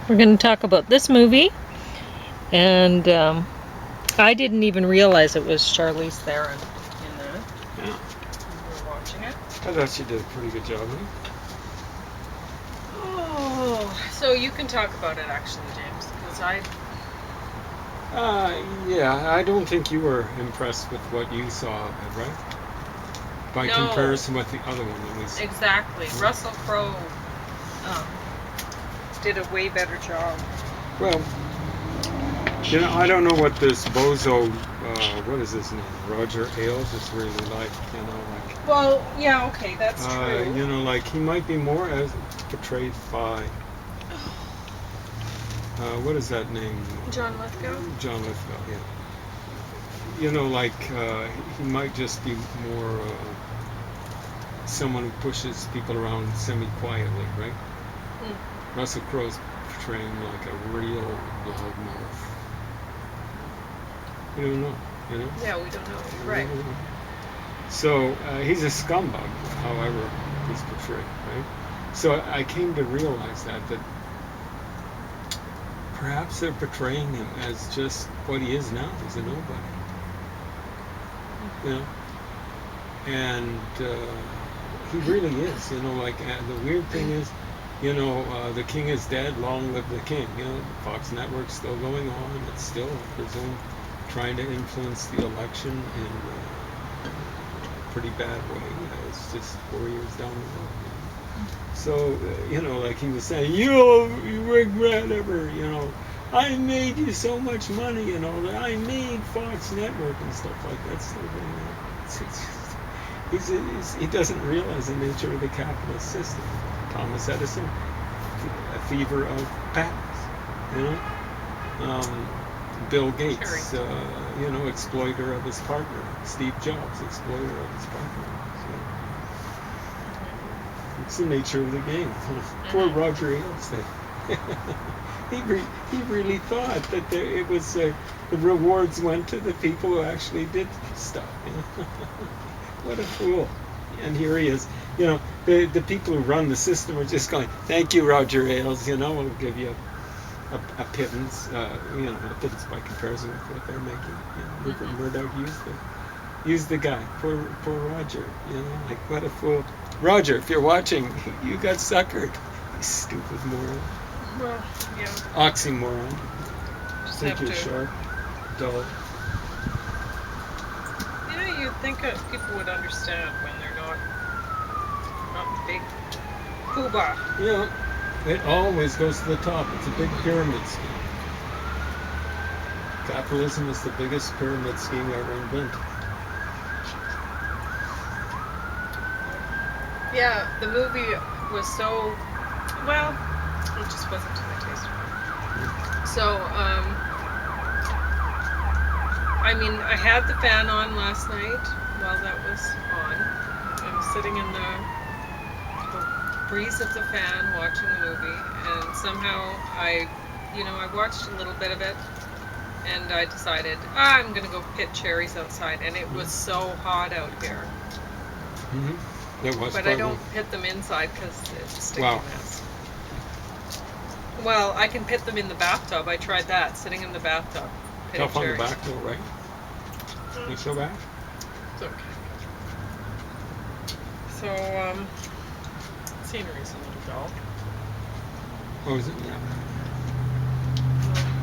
We're going to talk about this movie, and I didn't even realize it was Charlize Theron in that. Yeah. We were watching it. I thought she did a pretty good job. Oh, so you can talk about it actually, James, because Yeah, I don't think you were impressed with what you saw of it, right? By No. comparison with the other one that we saw. Exactly. Russell Crowe did a way better job. Well, I don't know what this bozo, what is his name? Roger Ailes is really like, Well, yeah, okay, that's true. like he might be more as portrayed by, what is that name? John Lithgow? John Lithgow, yeah. He might just be more someone who pushes people around semi-quietly, right? Russell Crowe's portraying like a real loudmouth. We don't know, Yeah, we don't know. Right. So he's a scumbag, however he's portrayed, right? So I came to realize that perhaps they're portraying him as just what he is now. He's a nobody. And he really is, the weird thing is, the king is dead, long live the king. Fox Network's still going on. It's still, I presume, trying to influence the election in a pretty bad way. It's just 4 years down the road. So, like he was saying, you regret ever, I made you so much money and all that. I made Fox Network and stuff like that. He doesn't realize the nature of the capitalist system. Thomas Edison, a fever of patents, Bill Gates, exploiter of his partner. Steve Jobs, exploiter of his partner. So, it's the nature of the game. Poor Roger Ailes. He really thought that it was the rewards went to the people who actually did stuff. What a fool! And here he is. The people who run the system are just going, "Thank you, Roger Ailes. We'll give you a pittance. A pittance by comparison with what they're making. Rupert Murdoch used the guy. Poor Roger. What a fool. Roger, if you're watching, you got suckered. You stupid moron. Well, yeah. Oxymoron. Just think have you're to. sharp, dull. You'd think people would understand when they're not big poobah. It always goes to the top. It's a big pyramid scheme. Capitalism is the biggest pyramid scheme ever invented. Yeah, the movie was so, well, it just wasn't to my taste. So, I had the fan on last night while that was on. I was sitting in the breeze of the fan watching the movie, and somehow I watched a little bit of it, and I decided, I'm going to go pit cherries outside, and it was so hot out here. It was. But I don't pit them inside because it's a sticky mess. Well, I can pit them in the bathtub. I tried that, sitting in the bathtub. Tough on the back though, right? You so bad? It's okay. So, scenery's a little dull. Oh, is it? Yeah.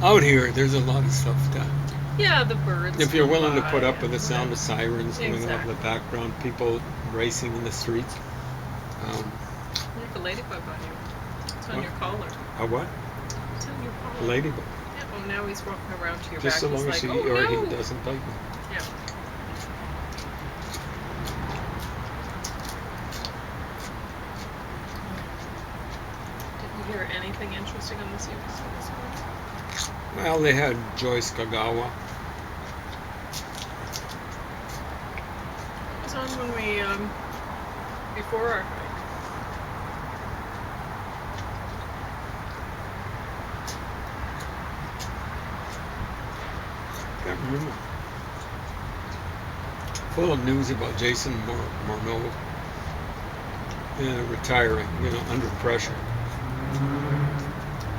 Out here, there's a lot of stuff done. Yeah, the birds. If you're willing to put up with the sound of sirens going off in the background, people racing in the streets. Like a ladybug on you. It's on your collar. A what? It's on your collar. A ladybug. Yeah, well, now he's walking around to your Just back. so long as he doesn't bite me. Yeah. Did you hear anything interesting on this episode? Well, they had Joyce Kagawa. It was on when we, before our hike. Can't remember. Full of news about Jason Morneau retiring, under pressure.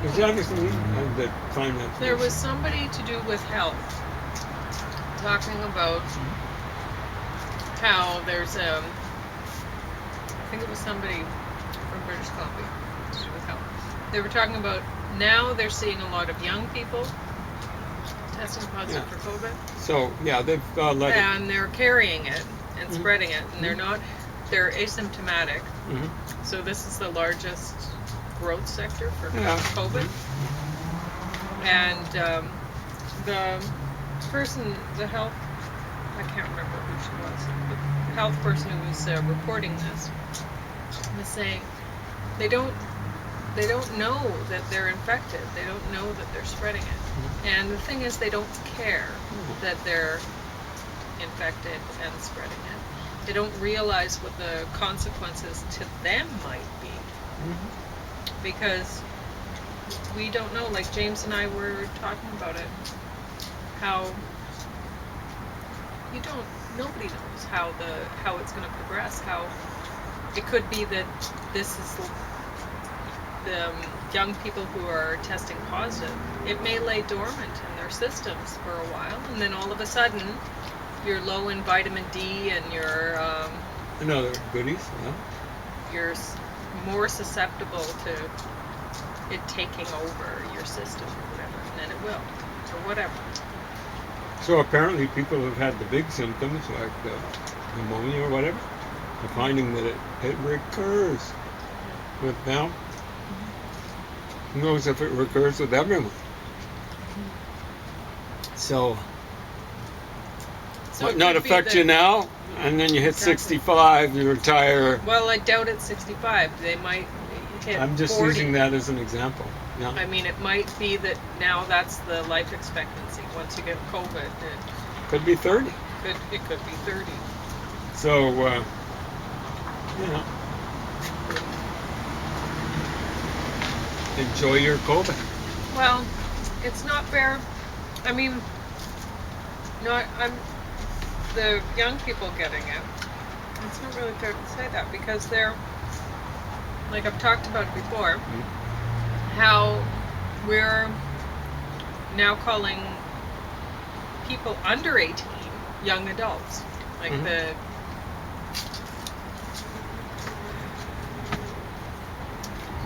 Is that his name? That finance There was person? somebody to do with health talking about how there's I think it was somebody from British Columbia to do with health. They were talking about now they're seeing a lot of young people testing Yeah. positive for COVID, So yeah, they've let it. and they're carrying it and Mhm. spreading it, and Mhm. they're asymptomatic. Mhm. So this is the largest growth sector for Yeah. COVID, and the the health, I can't remember who she was, the health person who was reporting this was saying they don't they don't know that they're infected. They don't know that they're spreading it. And the thing is, they don't care that they're infected and spreading it. They don't realize what the consequences to them might be. Because we don't know, like James and I were talking about it, how nobody knows how it's going to progress, how it could be that this is the young people who are testing positive, it may lay dormant in their systems for a while, and then all of a sudden you're low in vitamin D and And other goodies. Yeah. you're more susceptible to it taking over your system or whatever, and then it will, or whatever. So apparently, people who've had the big symptoms like pneumonia or whatever are finding that it recurs with them. Who knows if it recurs with everyone? So, So might it not could be affect you that, now, and then you hit exactly. 65, you retire. Well, I doubt it's 65. They might hit I'm just 40. using that as an example. Yeah. I mean, it might be that now that's the life expectancy once you get COVID. Could be 30. It could be 30. So, you know, enjoy your COVID. Well, it's not fair. I mean, I'm the young people getting it. It's not really fair to say that because they're, like I've talked about before, how we're now calling people under 18 young adults. Like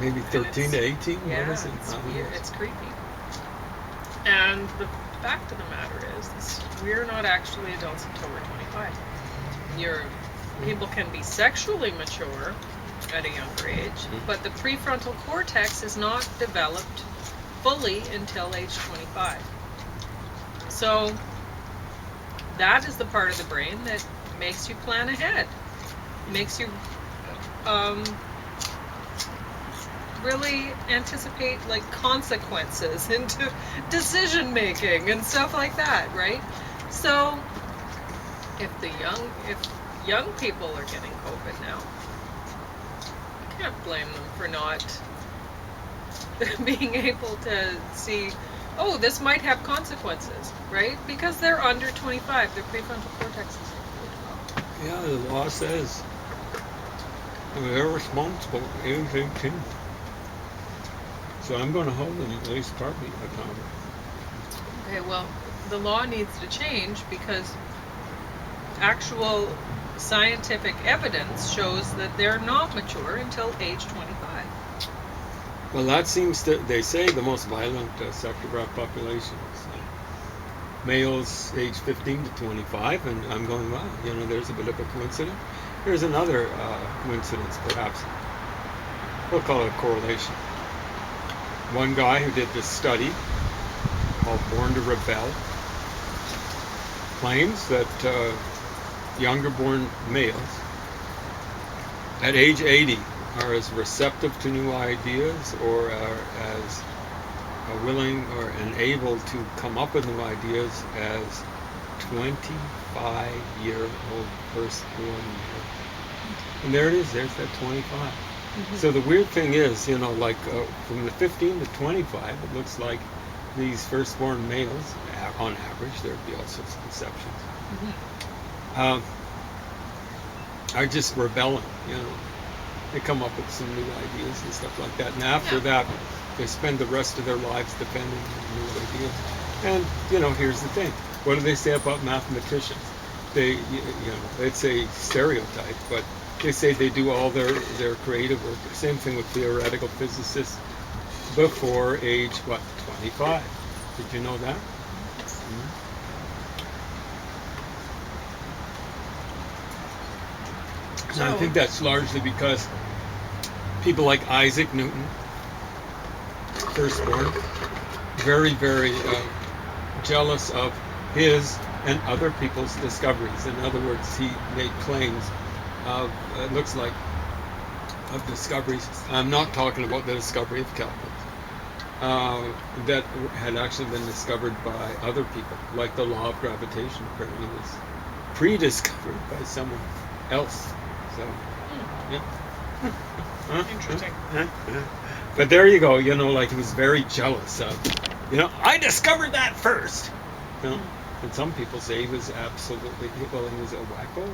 maybe 13 to 18. Yeah, what is it? it's creepy. And the fact of the matter is we're not actually adults until we're 25. People can be sexually mature at a younger age, but the prefrontal cortex is not developed fully until age 25. So that is the part of the brain that makes you plan ahead, makes you really anticipate like consequences into decision making and stuff like that, right? So if young people are getting COVID now, you can't blame them for not being able to see, oh, this might have consequences, right? Because they're under 25, their prefrontal cortex is under 12. Yeah, the law says they're responsible at age 18. So I'm going to hold them at least partly accountable. Okay, well, the law needs to change because actual scientific evidence shows that they're not mature until age 25. Well, that seems to, they say, the most violent sector of our population is males age 15 to 25, and I'm going, wow, there's a bit of a coincidence. Here's another coincidence, perhaps. We'll call it a correlation. One guy who did this study called Born to Rebel claims that younger born males at age 80 are as receptive to new ideas or are as willing or able to come up with new ideas as 25-year-old firstborn male. And there it is, there's that 25. So the weird thing is, like from the 15 to 25, it looks like these firstborn males, on average, there'd be all sorts of exceptions, are just rebelling, They come up with some new ideas and stuff like that. And after that They spend the rest of their lives defending new ideas. And here's the thing: what do they say about mathematicians? It's a stereotype, but they say they do all their creative work. Same thing with theoretical physicists before age 25. Did you know that? Mm-hmm. So I think that's largely because people like Isaac Newton, firstborn, very, very jealous of his and other people's discoveries. In other words, he made claims of, it looks like, of discoveries. I'm not talking about the discovery of calculus, that had actually been discovered by other people, like the law of gravitation apparently was pre-discovered by someone else. So, yeah. Interesting. But there you go. Like he was very jealous of. I discovered that first. And some people say he was absolutely, he was a wacko,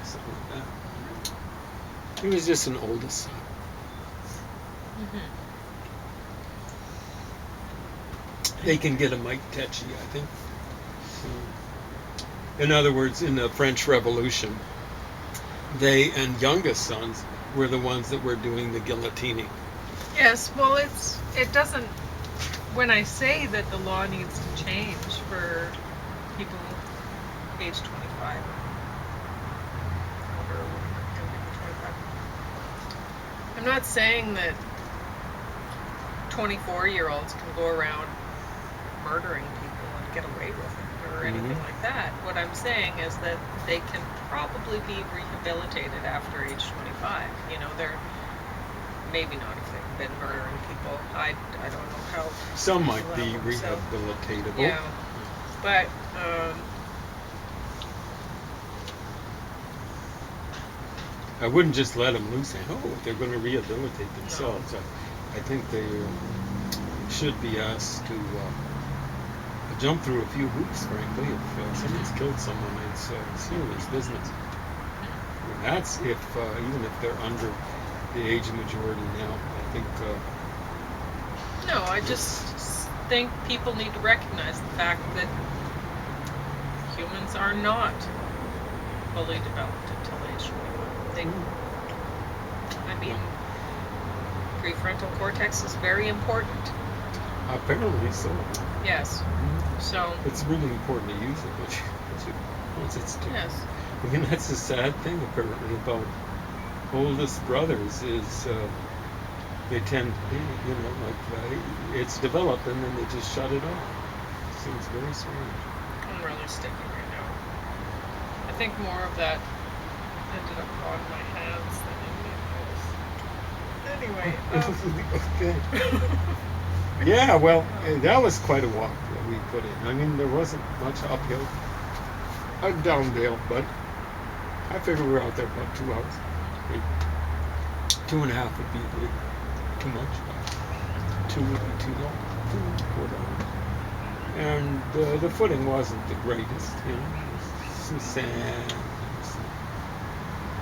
something like that. He was just an oldest son. Mm-hmm. They can get a might tetchy, I think. So, in other words, in the French Revolution, they and youngest sons were the ones that were doing the guillotining. Yes, well, it doesn't. When I say that the law needs to change for people age 25, older, younger than 25, I'm not saying that 24-year-olds can go around murdering people and get away with it or anything like that. What I'm saying is that they can probably be rehabilitated after age 25. They're maybe not if they've been murdering people. I don't know how. Some might be rehabilitatable. Yeah, but I wouldn't just let them loose and they're going to rehabilitate themselves. No. I think they should be asked to jump through a few hoops, frankly. If someone's killed someone, it's serious business. And that's if even if they're under the age of majority now. I think. No, I just think people need to recognize the fact that humans are not fully developed until age 21. Prefrontal cortex is very important. Apparently so. Yes. Mm-hmm. So. It's really important to use it once it's too. Yes. I mean, that's the sad thing apparently about oldest brothers is they tend to be, it's developed and then they just shut it off. It seems very strange. I'm really sticky right now. I think more of that ended up on my hands than in my face. Anyway. Okay. Yeah, well, that was quite a walk that we put in. I mean, there wasn't much uphill, downdale, but I figured we were out there about 2 hours. 2.5 would be too much. 2 would be too long. 2.25 hours. And the footing wasn't the greatest, some sand,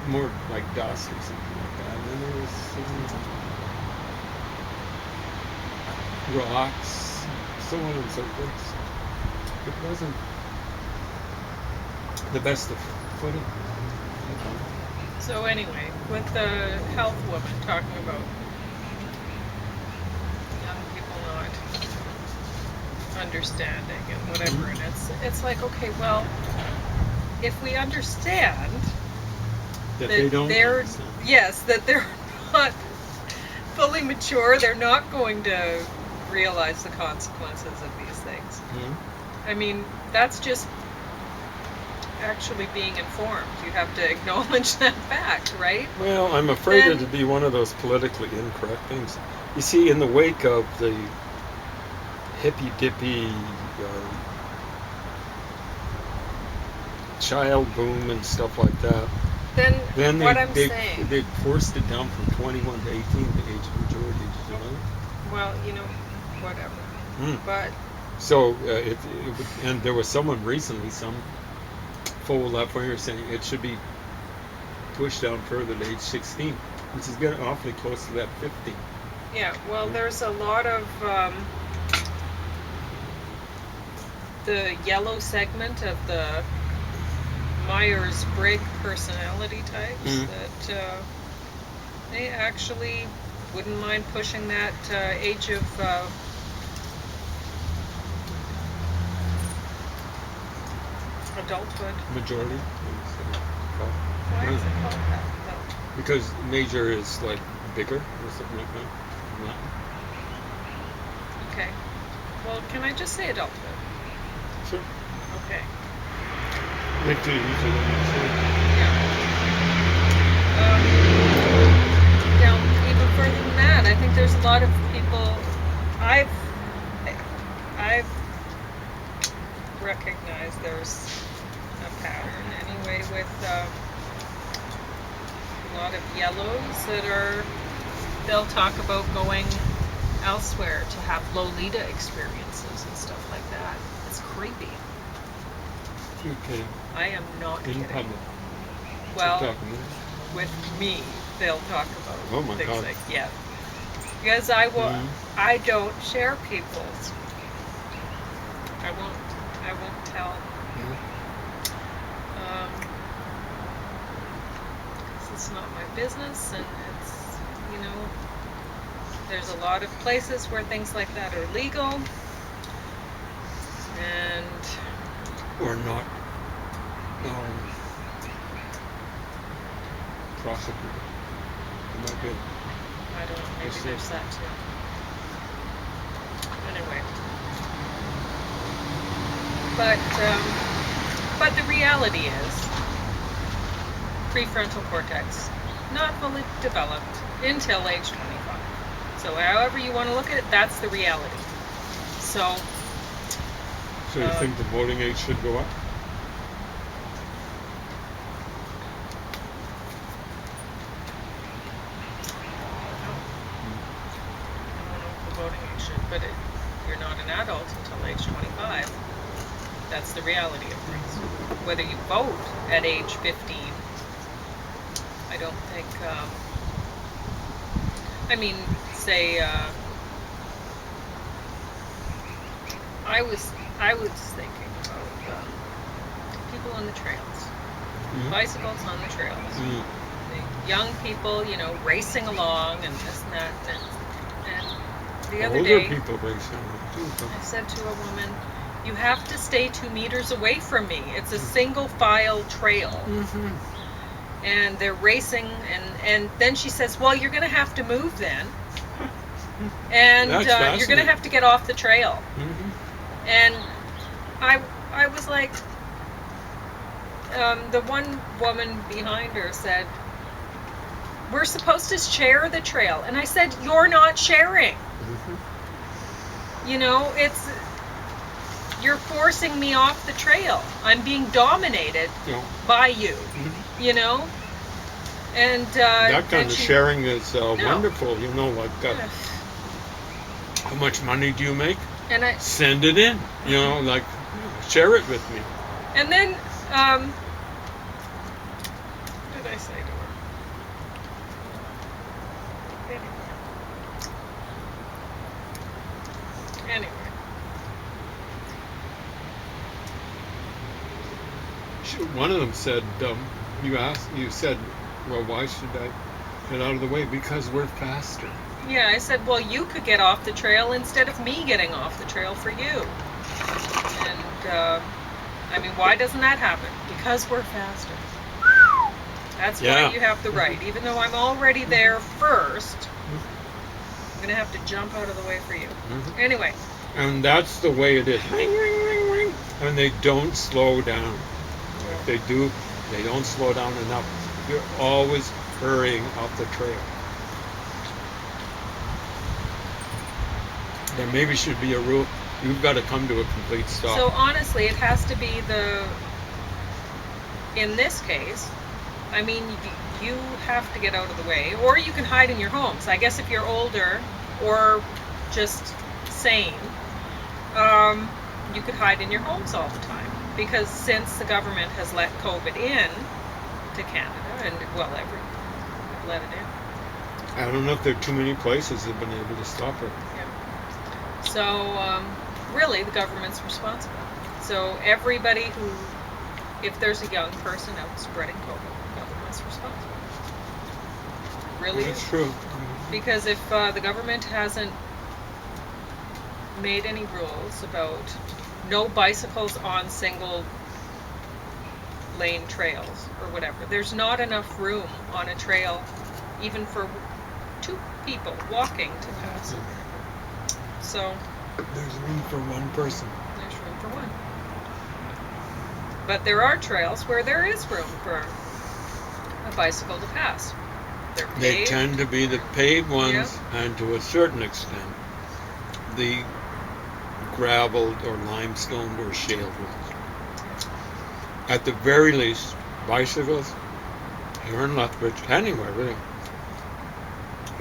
more like dust or something like that. And then there was rocks, so on and so forth. It wasn't the best of footing. So anyway, with the health woman talking about young people not understanding and whatever, and it's like, okay, well, if we understand that they don't understand. Yes, that they're not fully mature, they're not going to realize the consequences of these things. Mm-hmm. I mean, that's just actually being informed. You have to acknowledge that fact, right? Well, I'm afraid it'd be one of those politically incorrect things. You see, in the wake of the hippy-dippy child boom and stuff like that, then they forced it down from 21 to 18, the age of majority. Well, whatever. But so and there was someone recently, some full left winger, saying it should be pushed down further to age 16, which is getting awfully close to that 15. Yeah, well, there's a lot of the yellow segment of the Myers-Briggs personality types that they actually wouldn't mind pushing that age of adulthood. Majority. Why is it called that? Because major is like bigger or something like that. Not. Okay. Well, can I just say adulthood? Sure. Okay. Make to each of them. Down even further than that, I think there's a lot of people I've recognized there's a pattern anyway with a lot of yellows that they'll talk about going elsewhere to have Lolita experiences and stuff like that. It's creepy. You're kidding. I am not In kidding. public. Well, with me, they'll talk about things God. like because I don't share people's. I won't tell. It's not my business, and it's there's a lot of places where things like that are legal, and or not prosecuted. Might be. I don't know, maybe there's that too. Anyway. But the reality is, prefrontal cortex, not fully developed until age 25. So however you want to look at it, that's the reality. So you think the voting age should go up? But you're not an adult until age 25. That's the reality of things. Whether you vote at age 15, I don't think. Say I was thinking about people on the trails, bicycles on the trails, the young people, racing along and this and that, and the other older day, people racing too. I said to a woman, "You have to stay 2 meters away from me. It's a single file trail." And they're racing, and then she says, "Well, you're going to have to move then, and you're going to have to get off the trail." And I was like, the one woman behind her said, "We're supposed to share the trail," and I said, "You're not sharing. It's you're forcing me off the trail. I'm being dominated by you." And that kind of sharing is wonderful. How much money do you make? And I send it in. Share it with me. And then, what did I say to her? Anyway. One of them said, you said, "Well, why should I get out of the way?" Because we're faster. Yeah, I said, "Well, you could get off the trail instead of me getting off the trail for you." And, why doesn't that happen? Because we're faster. That's why you have the right. Even though I'm already there first, I'm going to have to jump out of the way for you. Anyway. And that's the way it is. Ring, ring, ring, ring. And they don't slow down. If they do, they don't slow down enough. You're always hurrying up the trail. There maybe should be a rule. You've got to come to a complete stop. So honestly, it has to be in this case, you have to get out of the way, or you can hide in your homes. I guess if you're older or just sane, you could hide in your homes all the time. Because since the government has let COVID in to Canada, and let it in, I don't know if there are too many places that have been able to stop her. Yeah. So really, the government's responsible. So everybody who, if there's a young person out spreading COVID, the government's responsible. Really That's is. true. Because if the government hasn't made any rules about no bicycles on single lane trails or whatever, there's not enough room on a trail even for two people walking to pass. So There's room for one person. there's room for one. But there are trails where there is room for a bicycle to pass. They're paved. They tend to be the paved ones, Yep. and to a certain extent, the graveled or limestone or shale ones. At the very least, bicycles here in Lethbridge, anywhere really,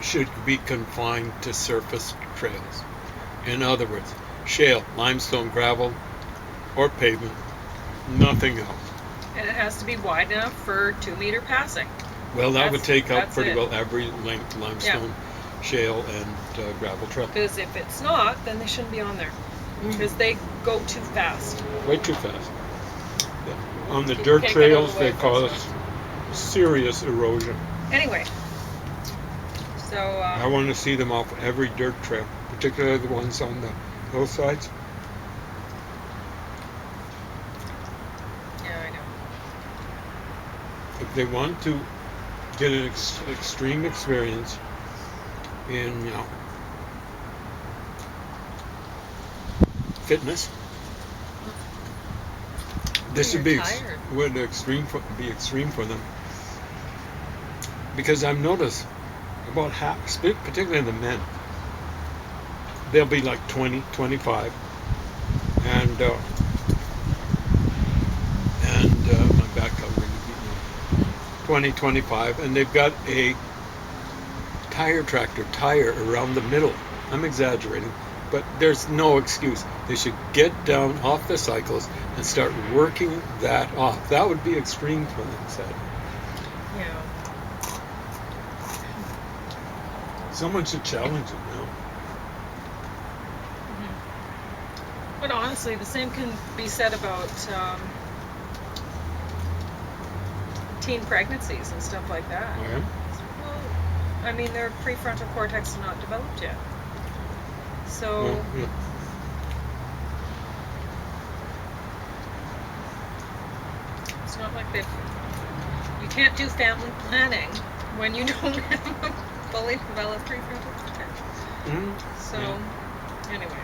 should be confined to surface trails. In other words, shale, limestone, gravel, or pavement, nothing else. And it has to be wide enough for 2-meter passing. Well, that would take out That's pretty it. well every length limestone, shale, and gravel trail. Because if it's not, then they shouldn't be on there. Because they go too fast. Way too fast. Yeah. On the You dirt can't get out of trails, the way they cause fast serious erosion. Anyway, so I want to see them off every dirt trail, particularly the ones on the hillsides. yeah, I know. If they want to get an extreme experience in, fitness, this would You're be tired. be extreme for them. Because I've noticed about half, particularly the men, they'll be like 20, 25, and my back got really beat now. 20, 25, and they've got a tractor tire around the middle. I'm exaggerating, but there's no excuse. They should get down off the cycles and start working that off. That would be extreme for them, sadly. Yeah. Someone should challenge it now. But honestly, the same can be said about teen pregnancies and stuff like that. Oh, yeah? Well, I mean, their prefrontal cortex is not developed yet. So, Well, yeah. it's not like they've... You can't do family planning when you don't have a fully developed prefrontal cortex. Mhm. So, Yeah. anyway.